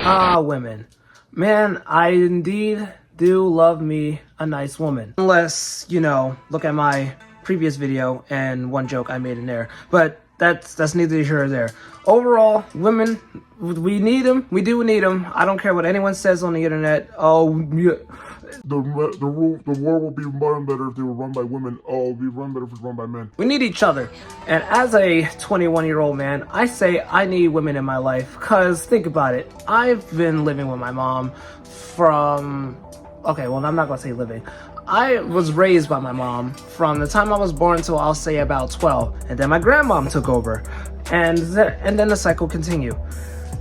Ah, women. Man, I indeed do love me a nice woman. Unless, look at my previous video and one joke I made in there. But that's neither here or there. Overall, women, we need them. We do need them. I don't care what anyone says on the internet. Oh, yeah. The world will be run better if they were run by women. Oh, it'll be run better if it's run by men. We need each other. And as a 21-year-old man, I say I need women in my life. Because think about it. I've been living with my mom from... Okay, well, I'm not going to say living. I was raised by my mom from the time I was born till I'll say about 12. And then my grandmom took over. And then the cycle continued.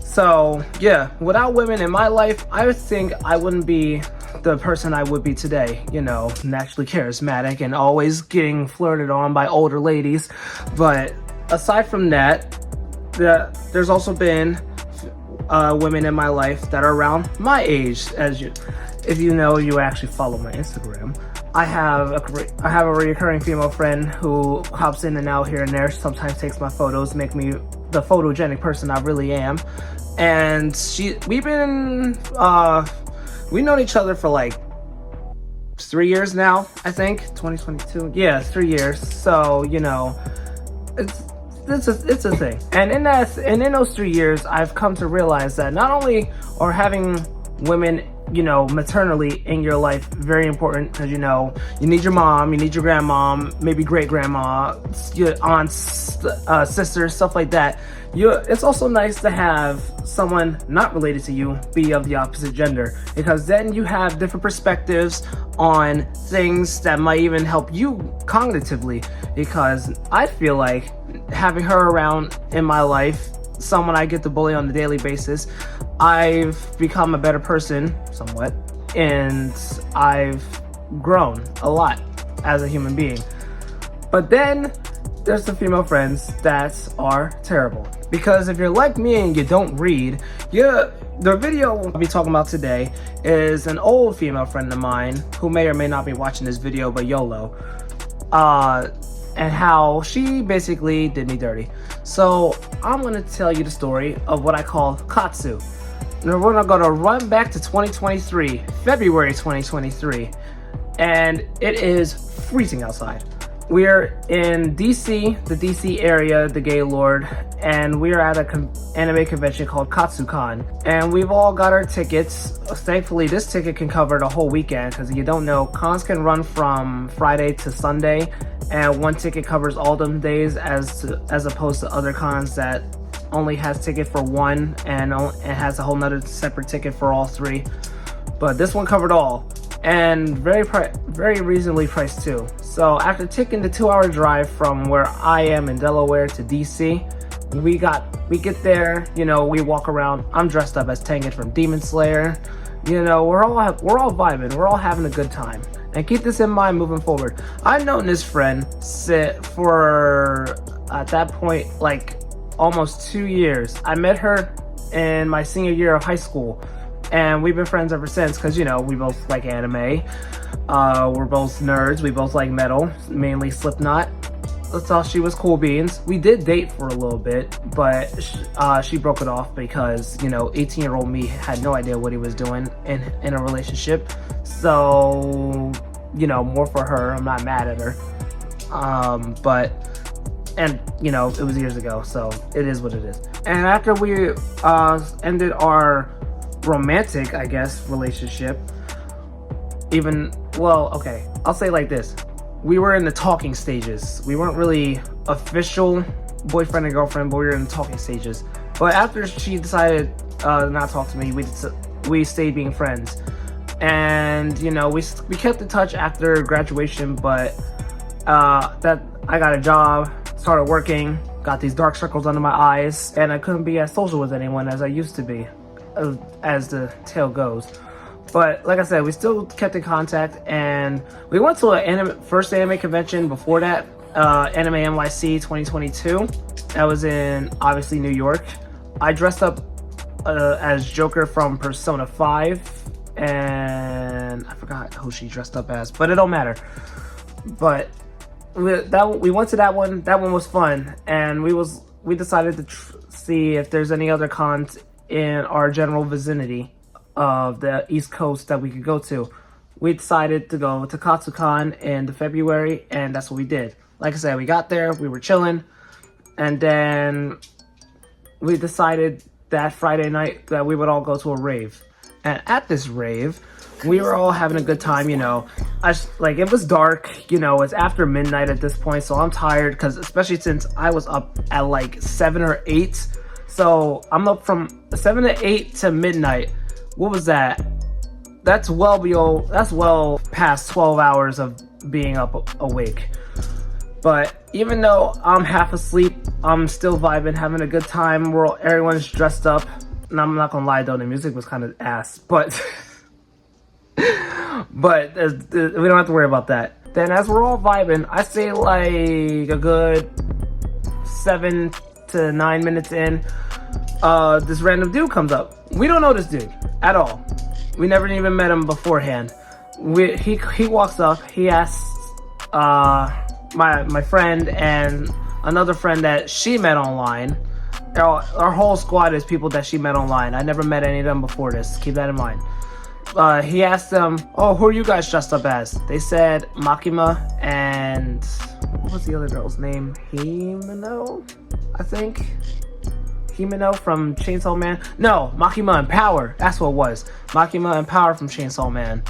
So, yeah, without women in my life, I think I wouldn't be the person I would be today. Naturally charismatic and always getting flirted on by older ladies. But aside from that, there's also been women in my life that are around my age. If you actually follow my Instagram. I have a recurring female friend who hops in and out here and there. Sometimes takes my photos, make me the photogenic person I really am. And we've known each other for like 3 years now, I think. 2022. Yeah, 3 years. So, it's a thing. And in those 3 years, I've come to realize that not only are having women maternally in your life very important, because you need your mom, you need your grandmom, maybe great grandma, your aunts, sisters, stuff like that. It's also nice to have someone not related to you be of the opposite gender, because then you have different perspectives on things that might even help you cognitively. Because I feel like having her around in my life, someone I get to bully on a daily basis, I've become a better person somewhat, and I've grown a lot as a human being. But then there's the female friends that are terrible, because if you're like me and you don't read, the video I'll be talking about today is an old female friend of mine who may or may not be watching this video, but YOLO, and how she basically did me dirty. So I'm going to tell you the story of what I call Katsu. Now we're going to run back to 2023, February 2023, and it is freezing outside. We're in DC, the DC area, the Gaylord, and we're at an anime convention called KatsuCon. And we've all got our tickets. Thankfully, this ticket can cover the whole weekend, because if you don't know, cons can run from Friday to Sunday, and one ticket covers all them days, as opposed to other cons that only has ticket for one and has a whole nother separate ticket for all three. But this one covered all, and very reasonably priced too. So after taking the 2-hour drive from where I am in Delaware to DC, we get there, we walk around. I'm dressed up as Tengen from Demon Slayer. We're all vibing, we're all having a good time. And keep this in mind moving forward. I've known this friend for, at that point, like almost 2 years. I met her in my senior year of high school, and we've been friends ever since, because we both like anime, we're both nerds, we both like metal, mainly Slipknot. That's all. She was cool beans. We did date for a little bit, but she broke it off because 18-year-old me had no idea what he was doing in a relationship. So more for her. I'm not mad at her, and it was years ago, so it is what it is. And after we ended our romantic, I guess, relationship, I'll say it like this. We were in the talking stages. We weren't really official boyfriend and girlfriend, but we were in the talking stages. But after she decided not to talk to me, we stayed being friends. And we kept in touch after graduation, but that I got a job, started working, got these dark circles under my eyes, and I couldn't be as social with anyone as I used to be, as the tale goes. But like I said, we still kept in contact, and we went to an first anime convention before that, Anime NYC 2022. That was in, obviously, New York. I dressed up as Joker from Persona 5, and I forgot who she dressed up as, but it don't matter. But we went to that one. That one was fun, and we decided to see if there's any other cons in our general vicinity of the East Coast that we could go to. We decided to go to Katsukan in February, and that's what we did. Like I said, we got there, we were chilling, and then we decided that Friday night that we would all go to a rave. And at this rave, we were all having a good time, you know. It was dark, you know, it's after midnight at this point, so I'm tired, because especially since I was up at like 7 or 8. So I'm up from 7 to 8 to midnight. What was that? That's well past 12 hours of being up awake. But even though I'm half asleep, I'm still vibing, having a good time. Everyone's dressed up. And I'm not gonna lie though, the music was kind of ass. But but we don't have to worry about that. Then as we're all vibing, I say like a good 7 to 9 minutes in, this random dude comes up. We don't know this dude at all. We never even met him beforehand. He walks up. He asks my friend and another friend that she met online. Our whole squad is people that she met online. I never met any of them before this. Keep that in mind. He asked them, "Oh, who are you guys dressed up as?" They said Makima and what was the other girl's name? Himeno, I think. Himeno from Chainsaw Man. No, Makima and Power. That's what it was. Makima and Power from Chainsaw Man.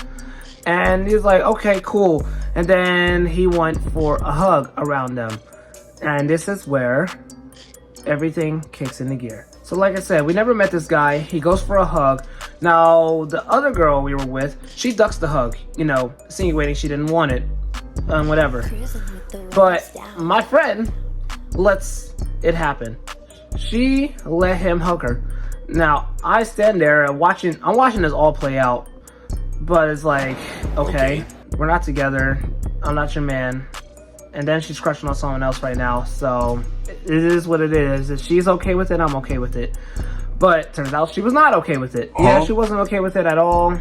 And he was like, okay, cool. And then he went for a hug around them. And this is where everything kicks into gear. So like I said, we never met this guy. He goes for a hug. Now, the other girl we were with, she ducks the hug, you know, insinuating she didn't want it. Whatever. But my friend lets it happen. She let him hug her. Now, I stand there and I'm watching this all play out. But it's like, okay, we're not together. I'm not your man. And then she's crushing on someone else right now. So it is what it is. If she's okay with it, I'm okay with it. But turns out she was not okay with it. Yeah, she wasn't okay with it at all.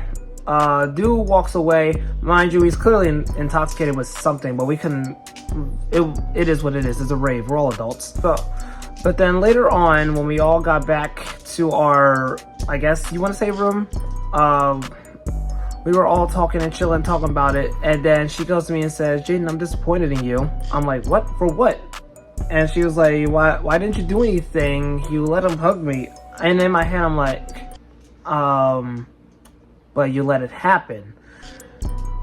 Dude walks away. Mind you, he's clearly intoxicated with something, but we couldn't. It is what it is. It's a rave. We're all adults. But then later on, when we all got back to our, I guess you want to say room, we were all talking and chilling, talking about it. And then she goes to me and says, "Jaden, I'm disappointed in you." I'm like, "What? For what?" And she was like, why didn't you do anything? You let him hug me. And in my head, I'm like, but you let it happen.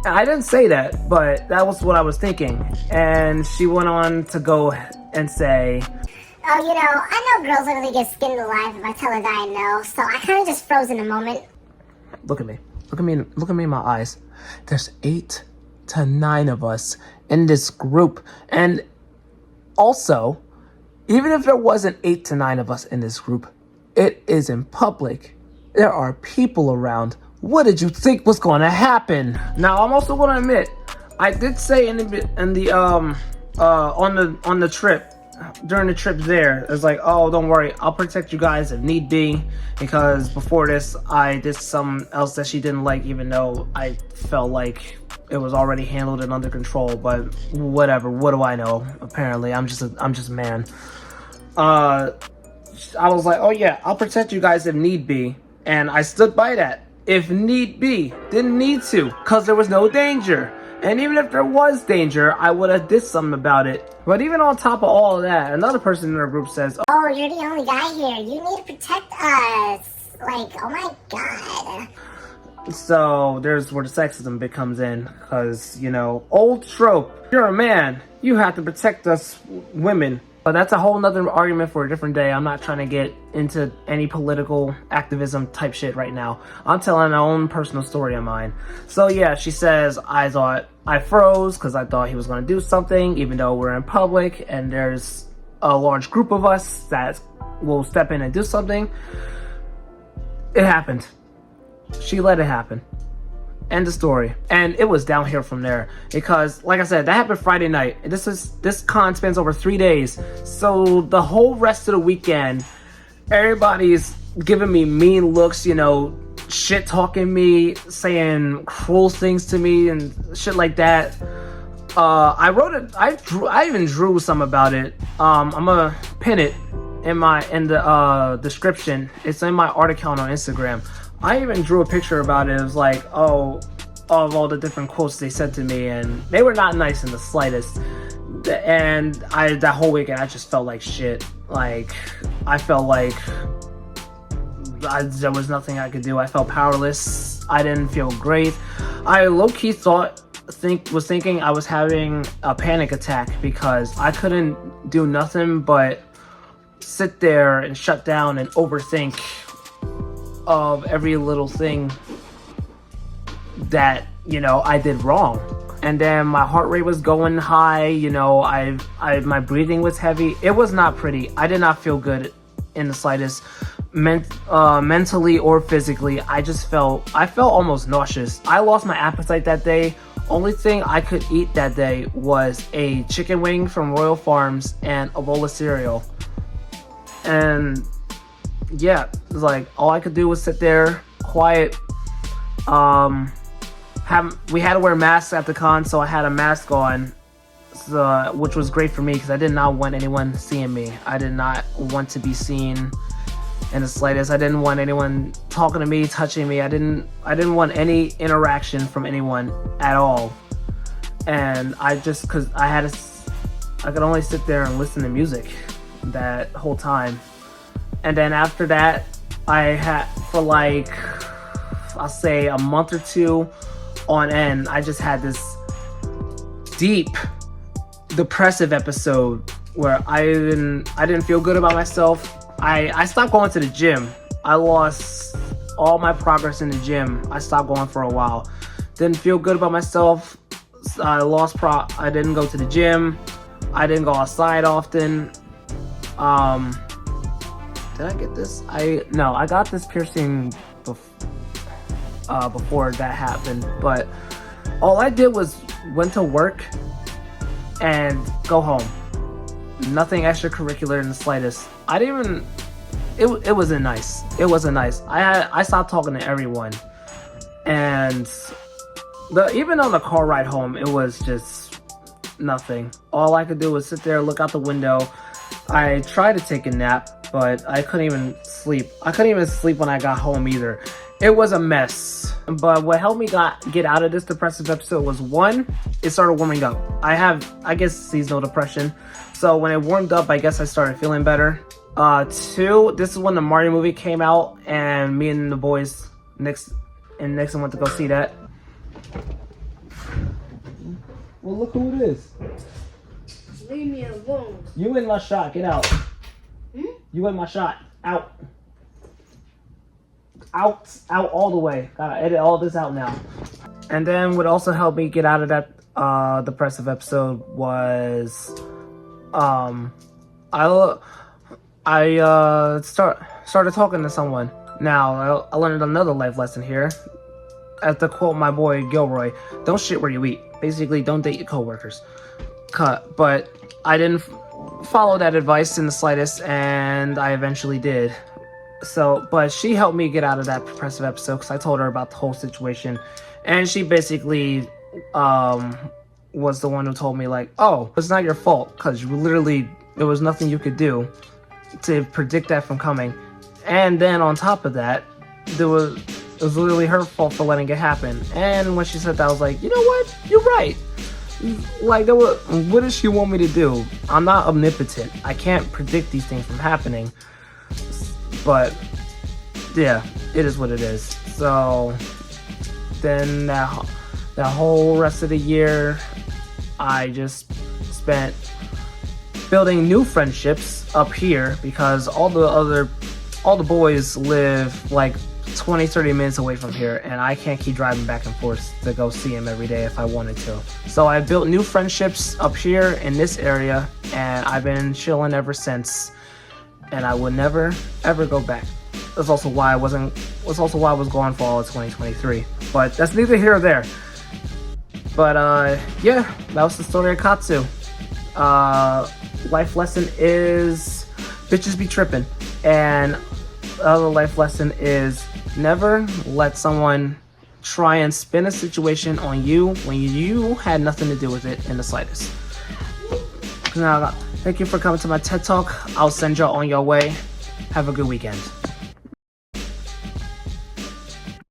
I didn't say that, but that was what I was thinking. And she went on to go and say, "Oh, you know, I know girls literally get skinned alive if I tell a guy no, so I kind of just froze in a moment." Look at me. Look at me in my eyes. There's 8 to 9 of us in this group. And also, even if there wasn't 8 to 9 of us in this group, it is in public. There are people around. What did you think was going to happen? Now, I'm also going to admit, I did say on the trip, during the trip there, it's like, "Oh, don't worry, I'll protect you guys if need be," because before this I did something else that she didn't like, even though I felt like it was already handled and under control. But whatever, what do I know? Apparently I'm just a man. I was like, "Oh yeah, I'll protect you guys if need be," and I stood by that. If need be, didn't need to, because there was no danger. And even if there was danger, I would have did something about it. But even on top of all of that, another person in our group says, "Oh, you're the only guy here. You need to protect us." Like, oh my god. So there's where the sexism bit comes in. Because, you know, old trope. You're a man. You have to protect us women. But that's a whole nother argument for a different day. I'm not trying to get into any political activism type shit right now. I'm telling my own personal story of mine. So yeah, she says, I froze because I thought he was going to do something, even though we're in public and there's a large group of us that will step in and do something. It happened. She let it happen. End of story. And it was downhill from there, because like I said, that happened Friday night. This con spans over 3 days, so the whole rest of the weekend everybody's giving me mean looks, you know, shit talking me, saying cruel things to me and shit like that. I wrote it. I even drew some about it. I'm gonna pin it in the description. It's in my art account on Instagram. I even drew a picture about it. It was like, oh, of all the different quotes they said to me, and they were not nice in the slightest. And that whole weekend I just felt like shit. Like, I felt like there was nothing I could do. I felt powerless. I didn't feel great. I low-key was thinking I was having a panic attack because I couldn't do nothing but sit there and shut down and overthink of every little thing that, you know, I did wrong. And then my heart rate was going high, you know, my breathing was heavy. It was not pretty. I did not feel good in the slightest, mentally or physically. I felt almost nauseous. I lost my appetite that day. Only thing I could eat that day was a chicken wing from Royal Farms and a bowl of cereal. And yeah, it was like all I could do was sit there, quiet. We had to wear masks at the con, so I had a mask on, which was great for me because I did not want anyone seeing me. I did not want to be seen in the slightest. I didn't want anyone talking to me, touching me. I didn't want any interaction from anyone at all. And because I could only sit there and listen to music that whole time. And then after that, I had, for like, I'll say a month or two on end, I just had this deep depressive episode where I didn't feel good about myself. I stopped going to the gym. I lost all my progress in the gym. I stopped going for a while. Didn't feel good about myself. I didn't go to the gym. I didn't go outside often. Did I get this? No, I got this piercing before that happened, but all I did was went to work and go home. Nothing extracurricular in the slightest. It wasn't nice. It wasn't nice. I stopped talking to everyone, and even on the car ride home, it was just nothing. All I could do was sit there, look out the window. I tried to take a nap, but I couldn't even sleep. I couldn't even sleep when I got home either. It was a mess. But what helped me get out of this depressive episode was, one, it started warming up. I guess seasonal depression. So when it warmed up, I guess I started feeling better. Two, this is when the Mario movie came out, and me and the boys, Nixon went to go see that. Well, look who it is. Leave me alone. You in my shot. Get out. You in my shot. Out. Out all the way. Gotta edit all this out now. And then what also helped me get out of that depressive episode was I started talking to someone. Now I learned another life lesson here. As to quote my boy Gilroy, don't shit where you eat. Basically, don't date your coworkers. But I didn't follow that advice in the slightest, and I eventually did. But she helped me get out of that depressive episode because I told her about the whole situation, and she basically was the one who told me, like, oh, it's not your fault because there was nothing you could do to predict that from coming. And then on top of that, it was literally her fault for letting it happen. And when she said that, I was like, you know what? You're right. Like, what does she want me to do? I'm not omnipotent. I can't predict these things from happening. But yeah, it is what it is. So then that whole rest of the year, I just spent building new friendships up here because all the boys live like 20-30 minutes away from here, and I can't keep driving back and forth to go see him every day if I wanted to. So I built new friendships up here in this area, and I've been chilling ever since. And I would never ever go back. That's also why I was gone for all of 2023. But that's neither here or there. But yeah, that was the story of Katsu. Life lesson is bitches be tripping, and the other life lesson is never let someone try and spin a situation on you when you had nothing to do with it in the slightest. Now, Thank you for coming to my TED Talk. I'll send y'all on your way. Have a good weekend.